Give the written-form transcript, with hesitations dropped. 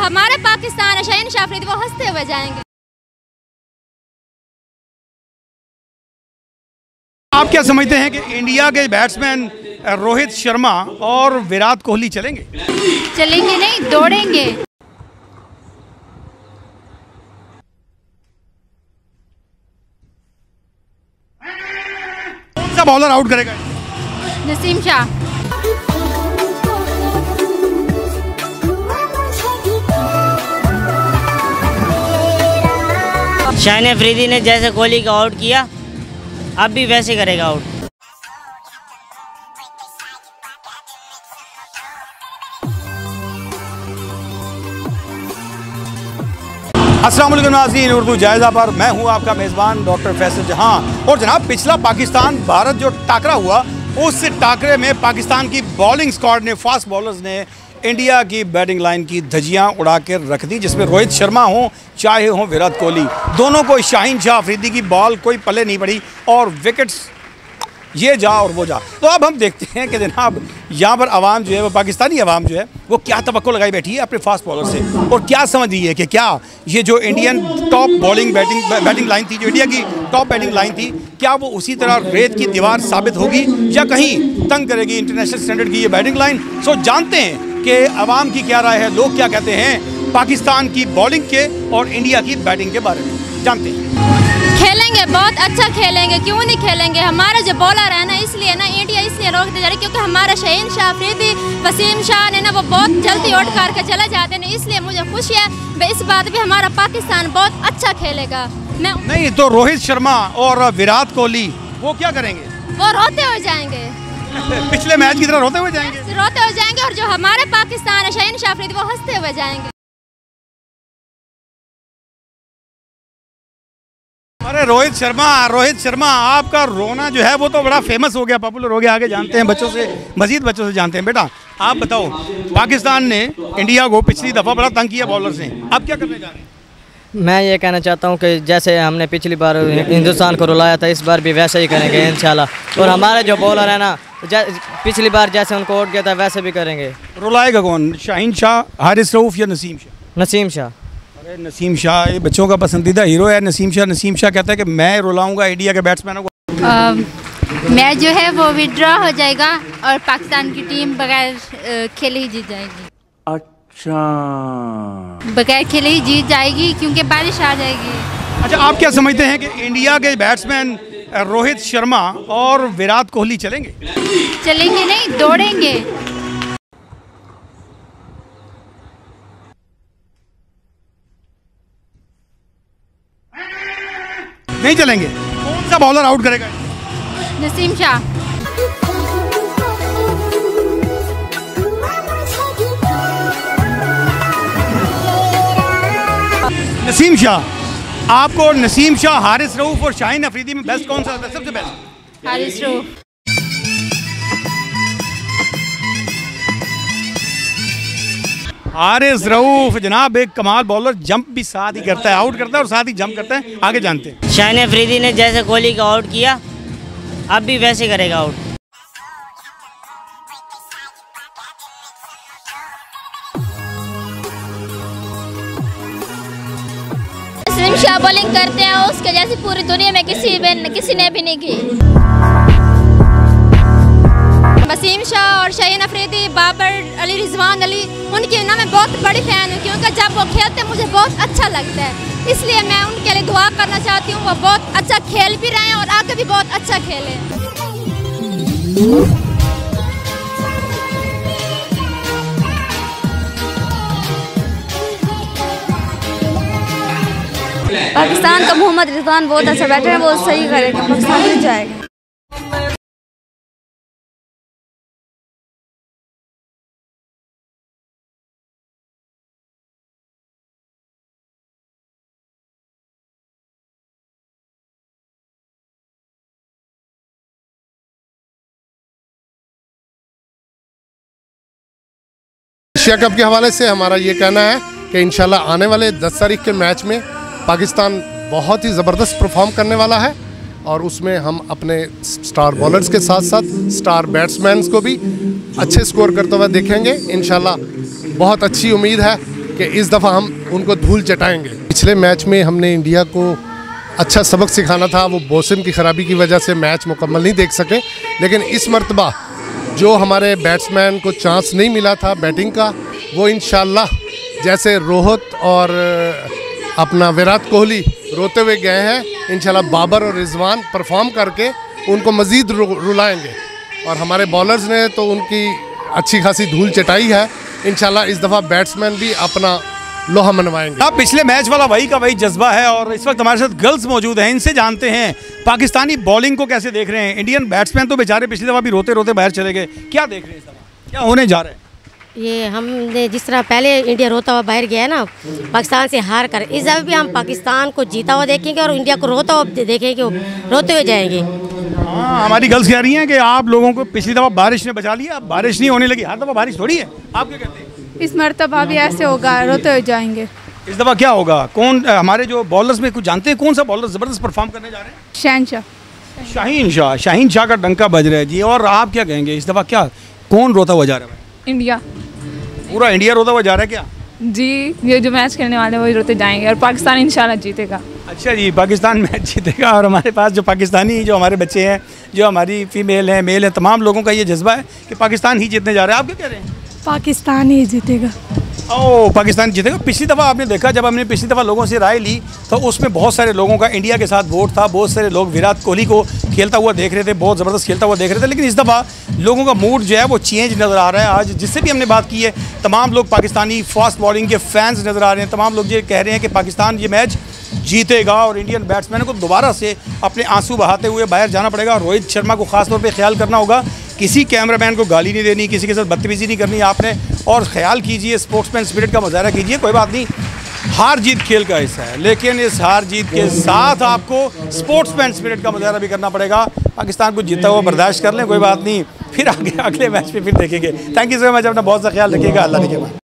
हमारे पाकिस्तान है शाहीन शाह अफरीदी, वो हंसते हुए जाएंगे। आप क्या समझते हैं कि इंडिया के बैट्समैन रोहित शर्मा और विराट कोहली चलेंगे? चलेंगे नहीं, दौड़ेंगे। कौन सा बॉलर आउट करेगा? नसीम शाह। शाहीन अफरीदी ने जैसे कोहली को आउट किया, अब भी वैसे करेगा आउट। अस्सलाम वालेकुम नाज़रीन, उर्दू जायज़ा पर मैं हूं आपका मेज़बान डॉक्टर फैसल जहां। और जनाब, पिछला पाकिस्तान भारत जो टाकरा हुआ, उस टाकरे में पाकिस्तान की बॉलिंग स्क्वाड ने, फास्ट बॉलर्स ने इंडिया की बैटिंग लाइन की धज्जियां उड़ा के रख दी, जिसमें रोहित शर्मा हो चाहे हो विराट कोहली, दोनों को शाहीन शाह अफरीदी की बॉल कोई पल्ले नहीं पड़ी और विकेट्स ये जा और वो जा। तो अब हम देखते हैं कि जनाब यहाँ पर आवाम जो है, वो पाकिस्तानी आवाम जो है, वो क्या तवक्को लगाई बैठी है अपने फास्ट बॉलर से, और क्या समझ रही है कि क्या ये जो इंडियन टॉप बैटिंग लाइन थी, जो इंडिया की टॉप बैटिंग लाइन थी, क्या वो उसी तरह रेत की दीवार साबित होगी या कहीं तंग करेगी इंटरनेशनल स्टैंडर्ड की ये बैटिंग लाइन। सो जानते हैं कि आवाम की क्या राय है, लोग क्या कहते हैं पाकिस्तान की बॉलिंग के और इंडिया की बैटिंग के बारे में, जानते हैं। खेलेंगे, बहुत अच्छा खेलेंगे, क्यों नहीं खेलेंगे। हमारा जो बॉलर है ना, इसलिए ना इंडिया इसलिए रोक दे जा रही, क्योंकि हमारा शाहीन शाह अफरीदी, वसीम शाह ने ना, वो बहुत जल्दी आउट करके चले जाते हैं, इसलिए मुझे खुशी है इस बात भी हमारा पाकिस्तान बहुत अच्छा खेलेगा। मैं नहीं तो रोहित शर्मा और विराट कोहली वो क्या करेंगे? वो रोते हुए जाएंगे। पिछले मैच की तरह रोते हुए जाएंगे। और जो हमारे पाकिस्तान है शाहीन शाह अफरीदी, वो हंसते हुए जाएंगे। अरे रोहित शर्मा आपका रोना जो है वो तो बड़ा फेमस हो गया, पॉपुलर हो गया, आगे जानते हैं बच्चों से, मजीद बच्चों से जानते हैं। बेटा आप बताओ, पाकिस्तान ने इंडिया को पिछली दफ़ा बड़ा तंग किया बॉलर से, अब क्या करने जा रहे हैं? मैं ये कहना चाहता हूँ कि जैसे हमने पिछली बार हिंदुस्तान को रुलाया था, इस बार भी वैसे ही करेंगे इंशाल्लाह। और हमारे जो बॉलर है ना, पिछली बार जैसे उनको आउट किया था वैसे भी करेंगे। रुलाएगा कौन? शाहीन शाह, हारिस रऊफ या नसीम शाह? नसीम शाह। अरे नसीम शाह ये बच्चों का पसंदीदा हीरो है। नसीम शाह कहता है कि मैं रुलाऊंगा इंडिया के बैट्समैनों को। मैच जो है वो विड्रॉ हो जाएगा और पाकिस्तान की टीम बगैर खेले ही जीत जाएगी। अच्छा, बगैर खेले ही जीत जाएगी क्योंकि बारिश आ जाएगी। अच्छा, आप क्या समझते हैं कि इंडिया के बैट्समैन रोहित शर्मा और विराट कोहली चलेंगे? चलेंगे नहीं, दौड़ेंगे। नहीं चलेंगे। कौन सा बॉलर आउट करेगा? नसीम शाह। नसीम शाह। आपको नसीम शाह, हारिस रऊफ और शाहीन अफरीदी में बेस्ट कौन सा लगता है? सबसे बेस्ट हारिस रऊफ। हारिस रऊफ जनाब एक कमाल बॉलर, जंप भी साथ ही करता है, आउट करता है और साथ ही जंप करता है। आगे जानते हैं। शाहीन अफरीदी ने जैसे कोहली को आउट किया, अब भी वैसे करेगा आउट। नसीम शाह बॉलिंग करते हैं, उसके जैसी पूरी दुनिया में किसी ने भी नहीं की। वसीम शाह और शाहीन अफरीदी, बाबर अली, रिजवान अली, उनकी ना मैं बहुत बड़ी फ़ैन हूँ, क्योंकि जब वो खेलते हैं मुझे बहुत अच्छा लगता है, इसलिए मैं उनके लिए दुआ करना चाहती हूँ। वो बहुत अच्छा खेल भी रहे हैं और आगे भी बहुत अच्छा खेलें। पाकिस्तान का मोहम्मद रिजवान बहुत अच्छा बैटर है, वो सही करेगा, पाकिस्तान जीत जाएगा। एशिया कप के हवाले से हमारा ये कहना है कि इंशाल्लाह आने वाले 10 तारीख के मैच में पाकिस्तान बहुत ही ज़बरदस्त परफॉर्म करने वाला है और उसमें हम अपने स्टार बॉलर्स के साथ साथ स्टार बैट्समैन को भी अच्छे स्कोर करते हुए देखेंगे। इंशाल्लाह बहुत अच्छी उम्मीद है कि इस दफ़ा हम उनको धूल चटाएंगे। पिछले मैच में हमने इंडिया को अच्छा सबक सिखाना था, वो मौसम की ख़राबी की वजह से मैच मुकम्मल नहीं देख सके। लेकिन इस मर्तबा जो हमारे बैट्समैन को चांस नहीं मिला था बैटिंग का, वो इंशाल्लाह जैसे रोहित और अपना विराट कोहली रोते हुए गए हैं, इंशाल्लाह बाबर और रिजवान परफॉर्म करके उनको मज़ीद रुलाएंगे। और हमारे बॉलर्स ने तो उनकी अच्छी खासी धूल चटाई है। इंशाल्लाह इस दफ़ा बैट्समैन भी अपना लोहा मनवाएंगे। अब पिछले मैच वाला वही का वही जज्बा है और इस वक्त हमारे साथ गर्ल्स मौजूद हैं, इनसे जानते हैं पाकिस्तानी बॉलिंग को कैसे देख रहे हैं। इंडियन बैट्समैन तो बेचारे पिछली दफ़ा भी रोते रोते बाहर चले गए, क्या देख रहे हैं इस दफ़ा, क्या होने जा रहा है? ये हमने जिस तरह पहले इंडिया रोता हुआ बाहर गया है ना पाकिस्तान से हार कर, इस दफ़ा भी हम पाकिस्तान को जीता हुआ देखेंगे और इंडिया को रोता हुआ देखेंगे, रोते हुए जाएंगे। हाँ, हमारी गर्ल्स कह रही हैं कि आप लोगों को पिछली दफ़ा बारिश ने बचा लिया, अब बारिश नहीं होने लगी, हर दफ़ा बारिश थोड़ी है। आप क्या कहते हैं? इस मरतबा भी ऐसे होगा, रोते हुए जाएंगे। इस दफ़ा क्या होगा? कौन हमारे जो बॉलर्स में कुछ जानते हैं कौन सा बॉलर ज़बरदस्त परफॉर्म करने जा रहे हैं? शाहीन शाह का डंका बज रहा है जी। और आप क्या कहेंगे इस दफ़ा क्या कौन रोता हुआ जा रहा है? इंडिया, पूरा इंडिया रोता हुआ जा रहा है क्या? जी ये जो मैच खेलने वाले वही रोते जाएंगे और पाकिस्तान इंशाल्लाह जीतेगा। अच्छा जी, पाकिस्तान मैच जीतेगा और हमारे पास जो पाकिस्तानी जो हमारे बच्चे हैं, जो हमारी फीमेल हैं, मेल हैं, तमाम लोगों का ये जज्बा है कि पाकिस्तान ही जीतने जा रहा है। आप क्या कह रहे हैं? पाकिस्तान ही जीतेगा। ओह, पाकिस्तान जीतेगा। पिछली दफ़ा आपने देखा जब हमने पिछली दफ़ा लोगों से राय ली तो उसमें बहुत सारे लोगों का इंडिया के साथ वोट था, बहुत सारे लोग विराट कोहली को खेलता हुआ देख रहे थे, बहुत ज़बरदस्त खेलता हुआ देख रहे थे। लेकिन इस दफ़ा लोगों का मूड जो है वो चेंज नज़र आ रहा है। आज जिससे भी हमने बात की है, तमाम लोग पाकिस्तानी फास्ट बॉलिंग के फैंस नज़र आ रहे हैं। तमाम लोग ये कह रहे हैं कि पाकिस्तान ये मैच जीतेगा और इंडियन बैट्समैन को दोबारा से अपने आंसू बहाते हुए बाहर जाना पड़ेगा। रोहित शर्मा को ख़ास तौर पे ख्याल करना होगा, किसी कैमरामैन को गाली नहीं देनी, किसी के साथ बदतमीज़ी नहीं करनी आपने, और ख्याल कीजिए, स्पोर्ट्समैन स्पिरिट का मुजाहरा कीजिए। कोई बात नहीं, हार जीत खेल का हिस्सा है, लेकिन इस हार जीत के साथ आपको स्पोर्ट्समैन स्पिरिट का मुजाहरा भी करना पड़ेगा। पाकिस्तान को जीता हुआ बर्दाश्त कर लें, कोई बात नहीं, फिर आगे अगले मैच में फिर देखेंगे। थैंक यू सो मच, अपना बहुत सा ख्याल रखिएगा। अल्लाह ने